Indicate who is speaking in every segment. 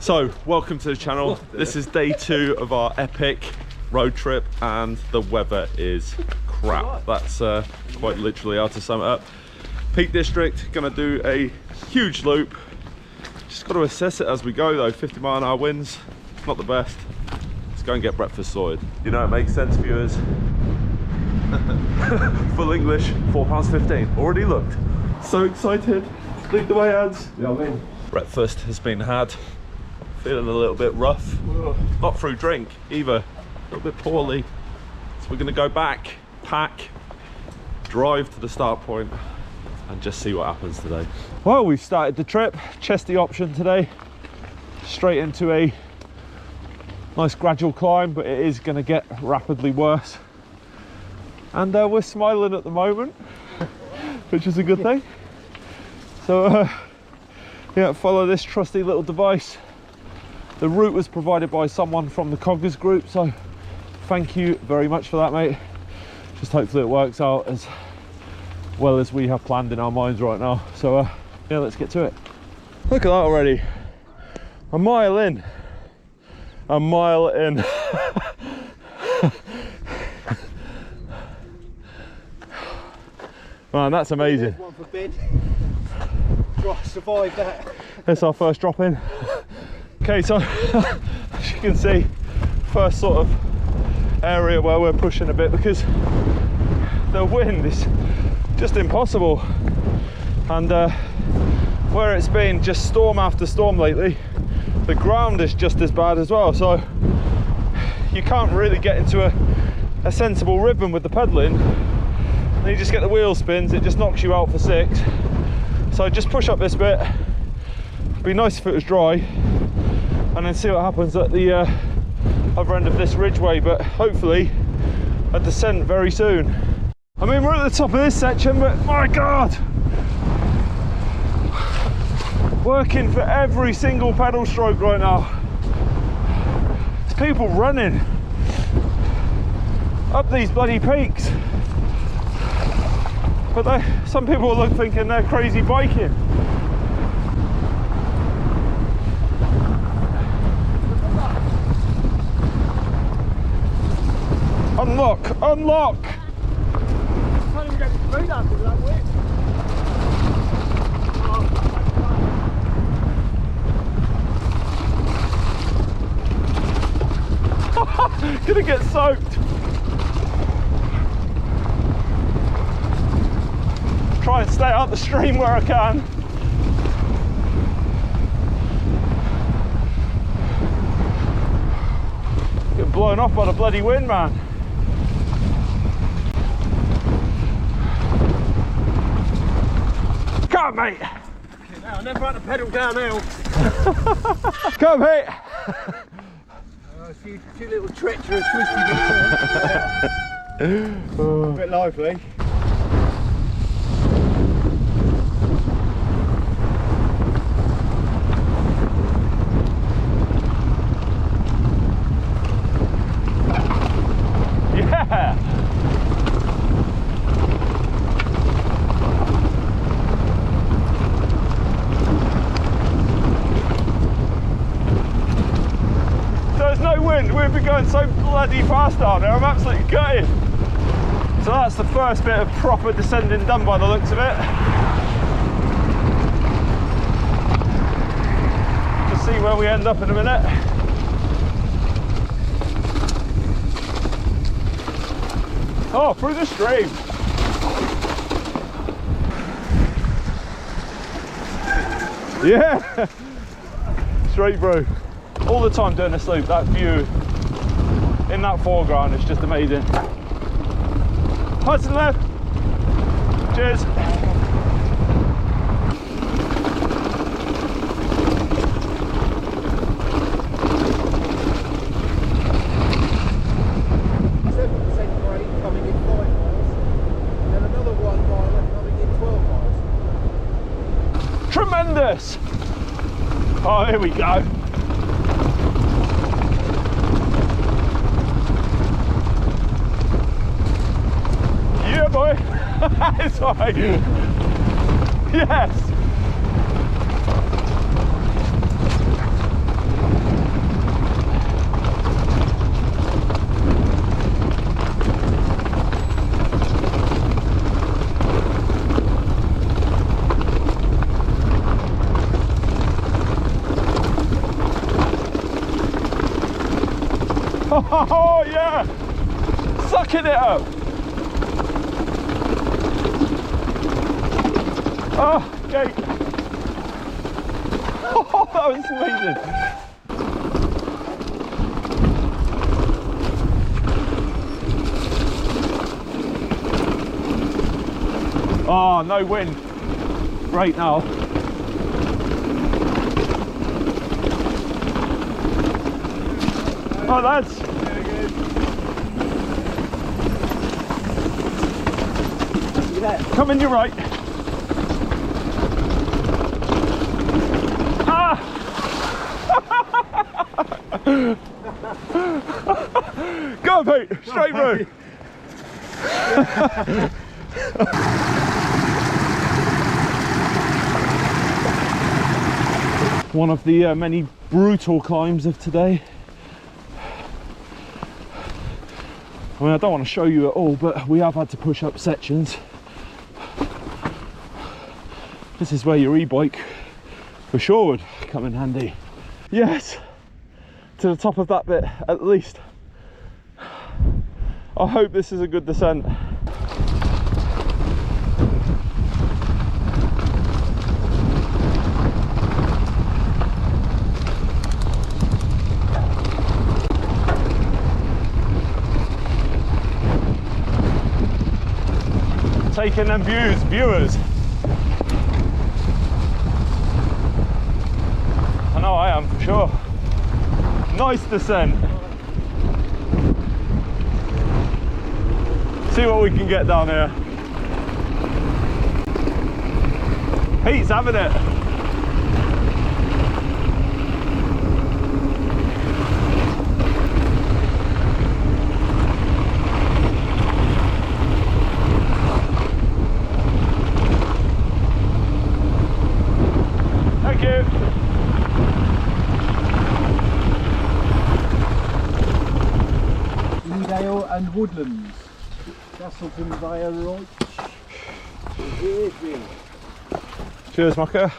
Speaker 1: So, welcome to the channel. This is day 2 of our epic road trip and the weather is crap. That's quite literally how to sum it up. Peak District, gonna do a huge loop. Just got to assess it as we go though. 50-mile-an-hour winds, not the best. Let's go and get breakfast sorted. You know it makes sense, viewers. Full English, £4.15. Already looked. So excited. Lead the way, ads. Yeah, I'm in. Breakfast has been had. Feeling a little bit rough. Not through drink either. A little bit poorly. So we're gonna go back, pack, drive to the start point and just see what happens today. Well, we've started the trip. Chesty option today. Straight into a nice gradual climb, but it is gonna get rapidly worse. And we're smiling at the moment, which is a good thing. So yeah, follow this trusty little device. The route was provided by someone from the Coggers group, so thank you very much for that, mate. Just hopefully it works out as well as we have planned in our minds right now. So yeah, let's get to it. Look at that already. A mile in. A mile in. Man, that's amazing.
Speaker 2: One for bed. Survive that.
Speaker 1: That's our first drop in. Okay, so as you can see, first sort of area where we're pushing a bit because the wind is just impossible, and where it's been just storm after storm lately, the ground is just as bad as well, so you can't really get into a sensible rhythm with the pedaling, and you just get the wheel spins. It just knocks you out for 6. So just push up this bit. It'd be nice if it was dry, and then see what happens at the other end of this ridgeway, but hopefully a descent very soon. I mean, we're at the top of this section, but my God, working for every single pedal stroke right now. There's people running up these bloody peaks, but some people look thinking they're crazy biking. Unlock, unlock!
Speaker 2: Can't even get the speed up with that whip.
Speaker 1: Gonna get soaked. Try and stay out the stream where I can. Getting blown off by the bloody wind, man. Come on, mate.
Speaker 2: I never had to pedal downhill.
Speaker 1: Come, mate.
Speaker 2: A few little treacherous twisty bits. A bit lively.
Speaker 1: Yeah. There's no wind. We've been going so bloody fast down there. I'm absolutely gutted. So that's the first bit of proper descending done by the looks of it. Just see where we end up in a minute. Oh, through the stream. Yeah. Straight through. All the time doing this loop, that view in that foreground is just amazing. Hudson left. Cheers. Tremendous! Oh, here we go. Yeah, boy. It's all right. Yes. Oh yeah! Sucking it up! Oh, okay. Oh, that was amazing. Oh, no wind right now. Oh, lads. Come in your right. Ah! Go on, Pete. Straight through. One of the many brutal climbs of today. I mean, I don't want to show you it all, but we have had to push up sections. This is where your e-bike for sure would come in handy. Yes, to the top of that bit at least. I hope this is a good descent. Taking them views, viewers. I know I am for sure. Nice descent. See what we can get down here. Pete's having it. Thank you.
Speaker 3: Dale and Woodlands. Castleton via right. Hayfield.
Speaker 1: Cheers, Mucker.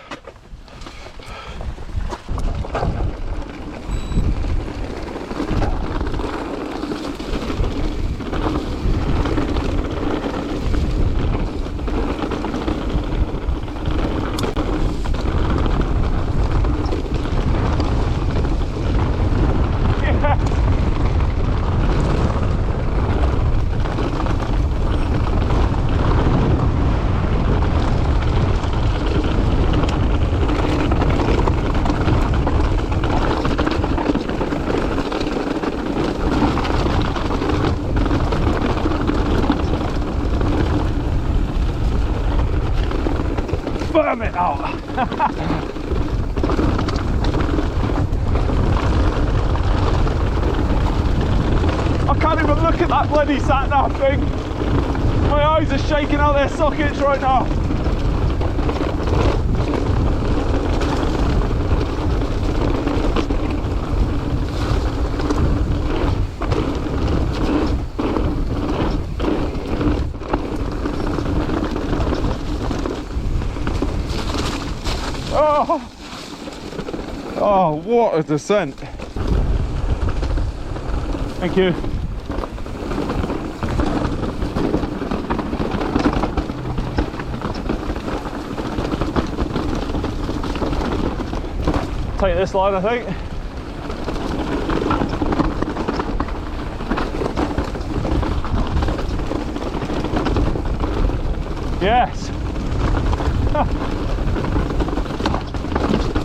Speaker 1: Firm it out. I can't even look at that bloody sat nav thing. My eyes are shaking out their sockets right now. Oh, what a descent. Thank you. Take this line, I think. Yes.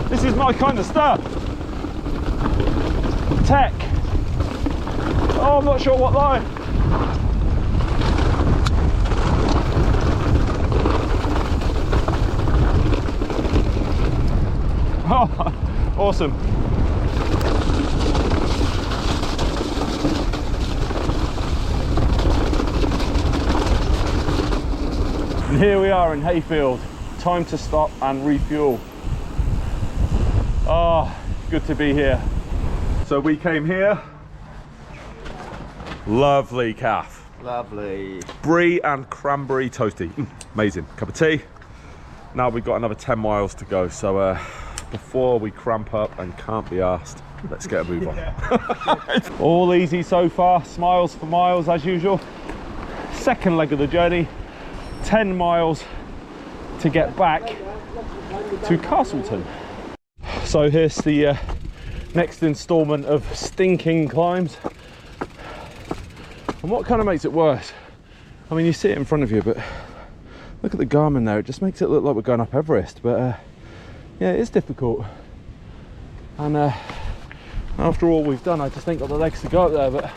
Speaker 1: This is my kind of stuff. Tech. Oh, I'm not sure what line. Oh, awesome. And here we are in Hayfield. Time to stop and refuel. Oh, good to be here. So we came here. Lovely calf.
Speaker 3: Lovely.
Speaker 1: Brie and cranberry toasty. Amazing. Cup of tea. Now we've got another 10 miles to go, so before we cramp up and can't be arsed. Let's get a move on. All easy so far, smiles for miles as usual. Second leg of the journey, 10 miles to get back to Castleton. So here's the next instalment of stinking climbs. And what kind of makes it worse, I mean, you see it in front of you, but look at the Garmin there, it just makes it look like we're going up Everest. But yeah, it is difficult. And after all we've done, I just ain't got the legs to go up there. But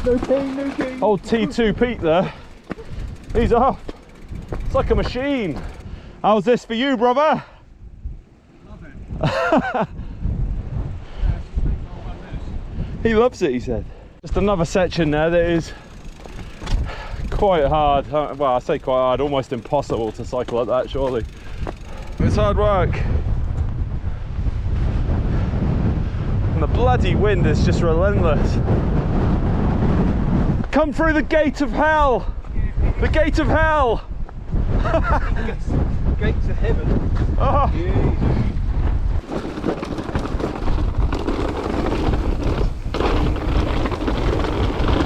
Speaker 2: No king.
Speaker 1: old T2 Pete there, he's off. It's like a machine. How's this for you, brother?
Speaker 3: Love it.
Speaker 1: He loves it, he said. Just another section there that is quite hard. Well, I say quite hard, almost impossible to cycle like that, surely. It's hard work. And the bloody wind is just relentless. Come through the gate of hell! The gate of hell!
Speaker 3: Gates of heaven.
Speaker 1: Oh.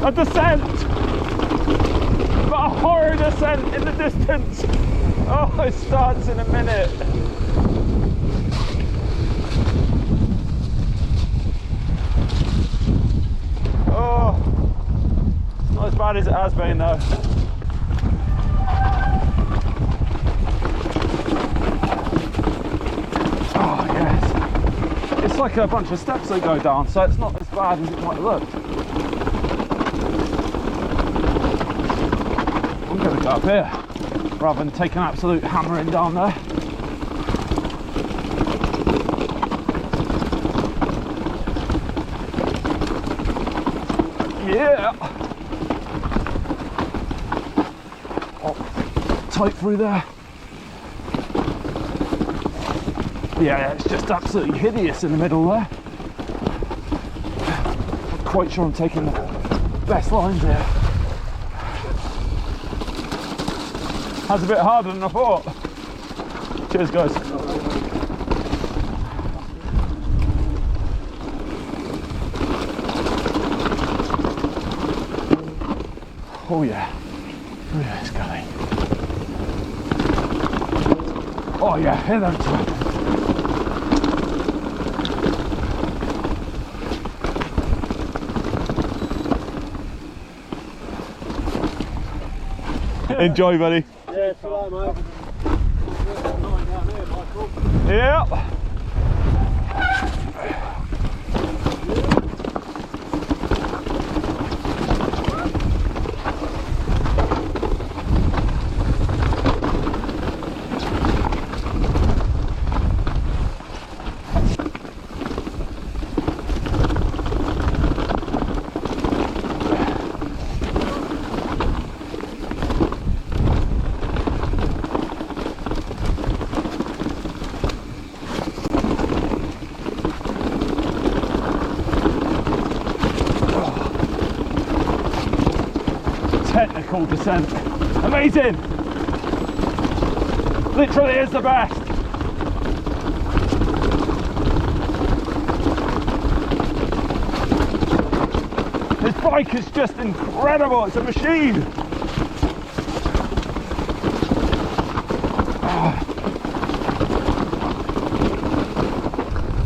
Speaker 1: A descent! But a horrid descent in the distance! Oh, it starts in a minute. Oh, it's not as bad as it has been though. Oh yes, it's like a bunch of steps that go down, so it's not as bad as it might look. I'm going to go up here rather than take an absolute hammering down there. Yeah. Oh, tight through there. Yeah, it's just absolutely hideous in the middle there. I'm quite sure I'm taking the best lines here. That's a bit harder than I thought. Cheers, guys. Oh yeah. Oh yeah, it's going. Oh yeah, hear them too. Enjoy, buddy.
Speaker 2: Yeah, it's all right, mate.
Speaker 1: Yeah. Technical descent. Amazing! Literally is the best. This bike is just incredible, it's a machine.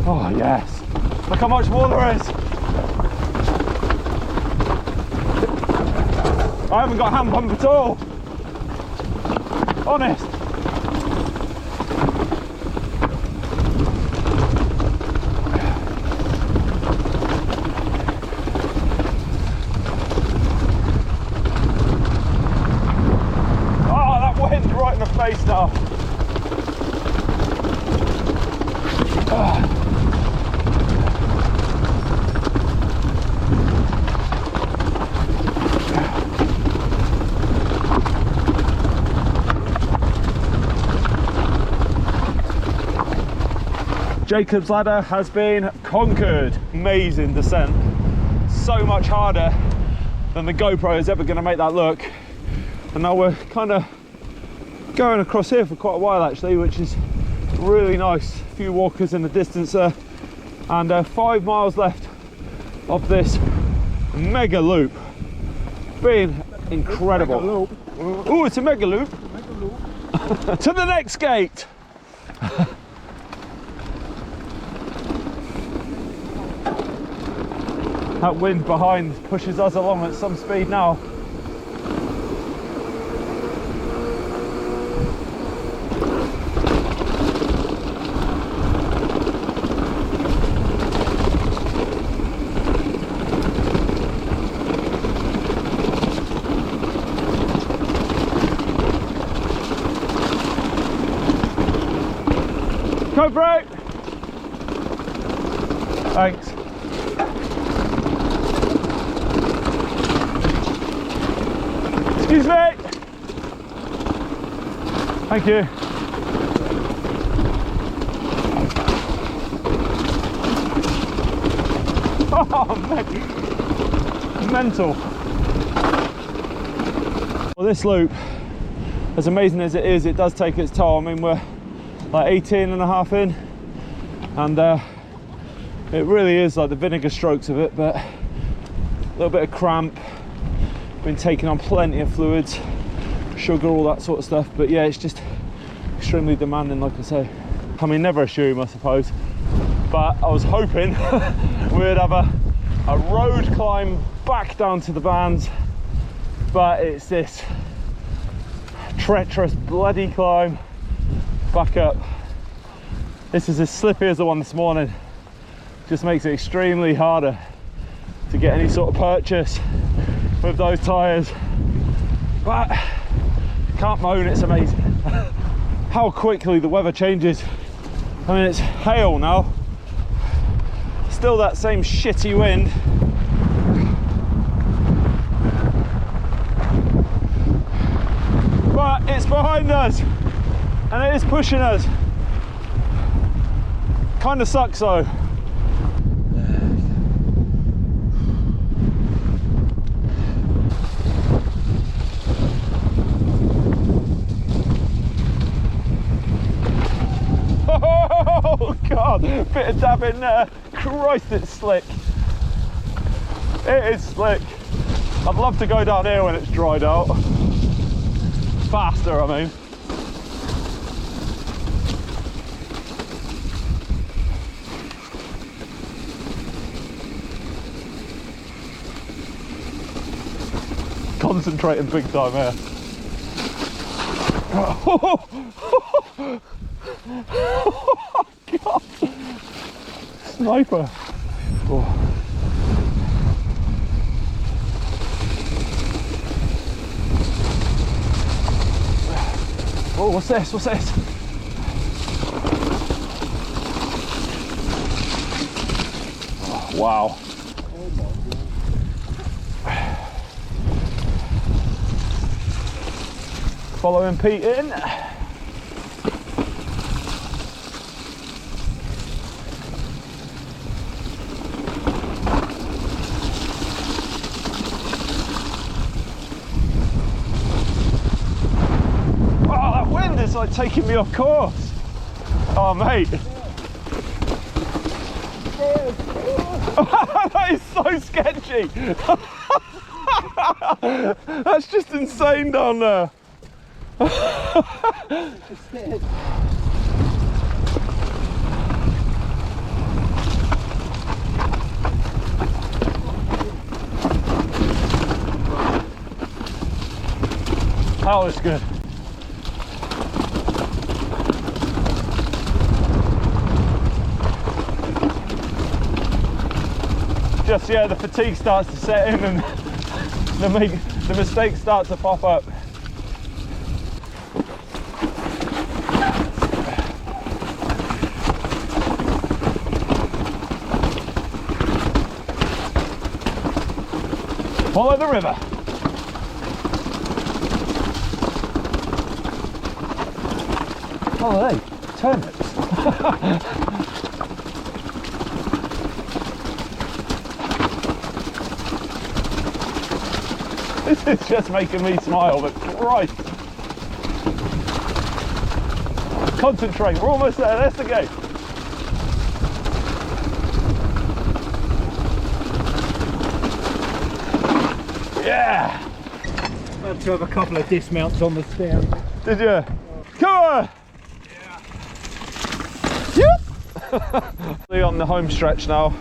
Speaker 1: Oh yes, look how much more there is. I haven't got hand pump at all. Honest. Oh, that wind right in the face now. Jacob's ladder has been conquered. Amazing descent. So much harder than the GoPro is ever going to make that look. And now we're kind of going across here for quite a while actually, which is Really nice. A few walkers in the distance there, and 5 miles left of this mega loop. Been incredible. Oh, it's a mega loop. To the next gate. That wind behind pushes us along at some speed now. Go brake! Thanks. Excuse me! Thank you. Oh, mental. Well, this loop, as amazing as it is, it does take its toll. I mean, we're like 18 and a half in, and it really is like the vinegar strokes of it, but a little bit of cramp. Been taking on plenty of fluids, sugar, all that sort of stuff, but yeah, it's just extremely demanding, like I say. I mean, never assume, I suppose, but I was hoping we'd have a road climb back down to the bands, but it's this treacherous bloody climb back up. This is as slippy as the one this morning. Just makes it extremely harder to get any sort of purchase with those tyres, but can't moan, it's amazing how quickly the weather changes. I mean, it's hail now, still that same shitty wind, but it's behind us and it is pushing us. Kind of sucks though. Oh God, bit of dab in there. Christ, it's slick. It is slick. I'd love to go down here when it's dried out. Faster, I mean. Concentrating big time here. Oh, God. Sniper. Oh. Oh, what's this? What's this? Oh, wow. Following Pete in. It's like taking me off course. Oh mate. That is so sketchy. That's just insane down there. That was good. Just, yeah, the fatigue starts to set in and the mistakes start to pop up. Follow the river. Oh, hey, turnips. This is just making me smile, but Christ. Concentrate, we're almost there, that's the game. Yeah!
Speaker 3: I had to have a couple of dismounts on the steering.
Speaker 1: Did you? Come on! Yeah! Yep! On the home stretch now.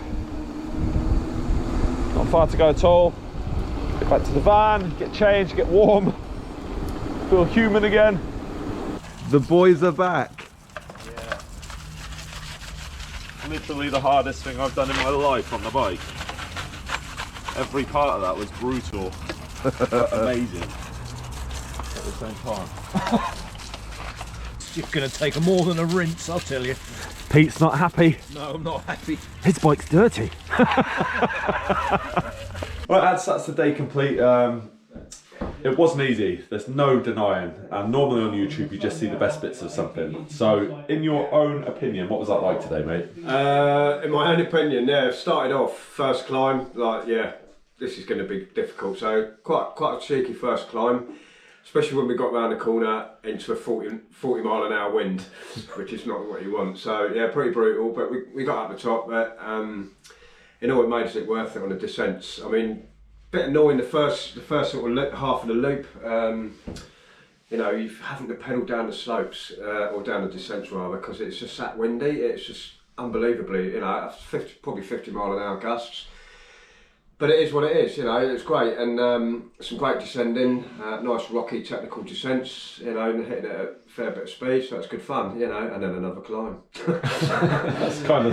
Speaker 1: Not far to go at all. Get back to the van, get changed, get warm. Feel human again. The boys are back. Yeah. Literally the hardest thing I've done in my life on the bike. Every part of that was brutal. Amazing. At the same time.
Speaker 3: It's going to take more than a rinse, I'll tell you.
Speaker 1: Pete's not happy.
Speaker 3: No, I'm not happy.
Speaker 1: His bike's dirty. Well, that's the day complete. It wasn't easy, there's no denying, and normally on YouTube you just see the best bits of something. So, in your own opinion, what was that like today, mate?
Speaker 4: In my own opinion, yeah, started off first climb, like, yeah, this is going to be difficult. So, quite a cheeky first climb, especially when we got round the corner into a 40 mile an hour wind, which is not what you want. So, yeah, pretty brutal, but we got up the top, but you know what made it worth it on the descents. I mean, bit annoying the first sort of half of the loop. You know, you having to pedal down the slopes or down the descents rather, because it's just that windy. It's just unbelievably, you know, probably 50 mile an hour gusts. But it is what it is, you know. It's great, and some great descending, nice rocky technical descents, you know, and hitting it at a fair bit of speed, so it's good fun, you know. And then another climb.
Speaker 1: That's kind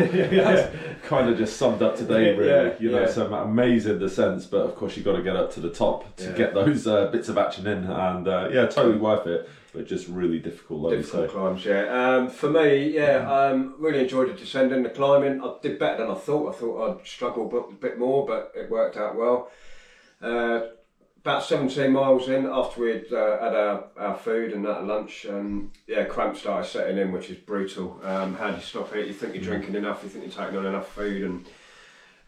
Speaker 1: of just summed up today, really. You know, some amazing descents, but of course you've got to get up to the top to get those bits of action in, and yeah, totally worth it. But just really difficult, like
Speaker 4: difficult climbs, yeah. For me, yeah, really enjoyed the descending, the climbing. I did better than I thought. I thought I'd struggle a bit more, but it worked out well. About 17 miles in, after we'd had our food and that lunch, yeah, cramps started setting in, which is brutal. How do you stop it? You think you're drinking enough, you think you're taking on enough food, and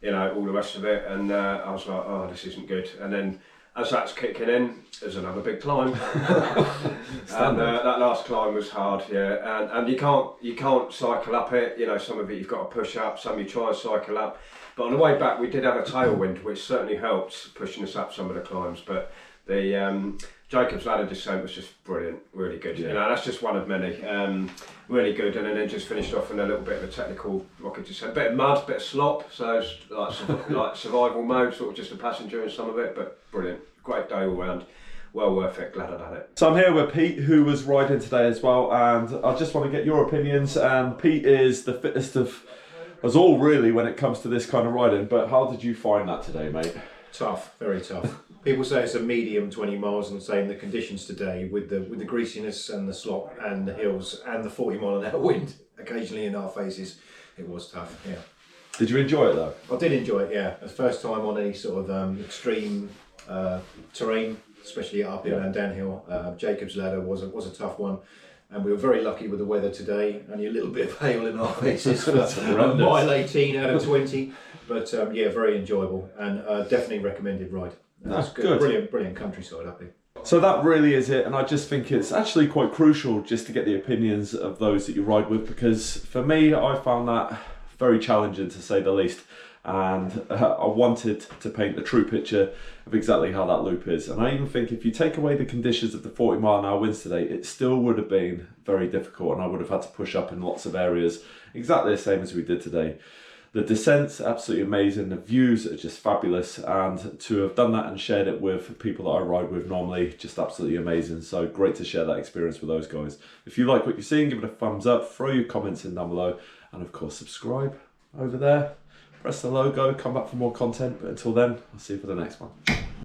Speaker 4: you know, all the rest of it. And I was like, oh, this isn't good. And then, as that's kicking in, there's another big climb, and that last climb was hard, yeah. And you can't cycle up it. You know, some of it you've got to push up, some you try and cycle up. But on the way back, we did have a tailwind, which certainly helped pushing us up some of the climbs. But the Jacobs ladder descent was just brilliant, really good. Yeah. You know, that's just one of many. Really good, and then just finished off in a little bit of a technical rocket descent, bit of mud, bit of slop, so it's like survival mode, sort of just a passenger in some of it, but brilliant, great day all round, well worth it, glad I done it.
Speaker 1: So I'm here with Pete, who was riding today as well, and I just want to get your opinions. And Pete is the fittest of us all, really, when it comes to this kind of riding. But how did you find that today, mate?
Speaker 5: Tough, very tough. People say it's a medium 20 miles, and saying the conditions today with the greasiness and the slop and the hills and the 40 mile an hour wind occasionally in our faces, it was tough. Yeah.
Speaker 1: Did you enjoy it though?
Speaker 5: I did enjoy it. Yeah, the first time on any sort of extreme terrain, especially uphill and downhill. Jacobs ladder was a tough one. And we were very lucky with the weather today. Only a little bit of hail in our faces for mile 18 out of 20. But yeah, very enjoyable, and definitely recommended ride.
Speaker 1: That's good.
Speaker 5: Brilliant countryside up here.
Speaker 1: So that really is it, and I just think it's actually quite crucial just to get the opinions of those that you ride with, because for me, I found that very challenging to say the least. And I wanted to paint a true picture of exactly how that loop is. And I even think if you take away the conditions of the 40 mile an hour winds today, it still would have been very difficult, and I would have had to push up in lots of areas, exactly the same as we did today. The descent's absolutely amazing, the views are just fabulous, and to have done that and shared it with people that I ride with normally, just absolutely amazing. So great to share that experience with those guys. If you like what you're seeing, give it a thumbs up, throw your comments in down below, and of course subscribe over there. Press the logo, come back for more content, but until then, I'll see you for the next one.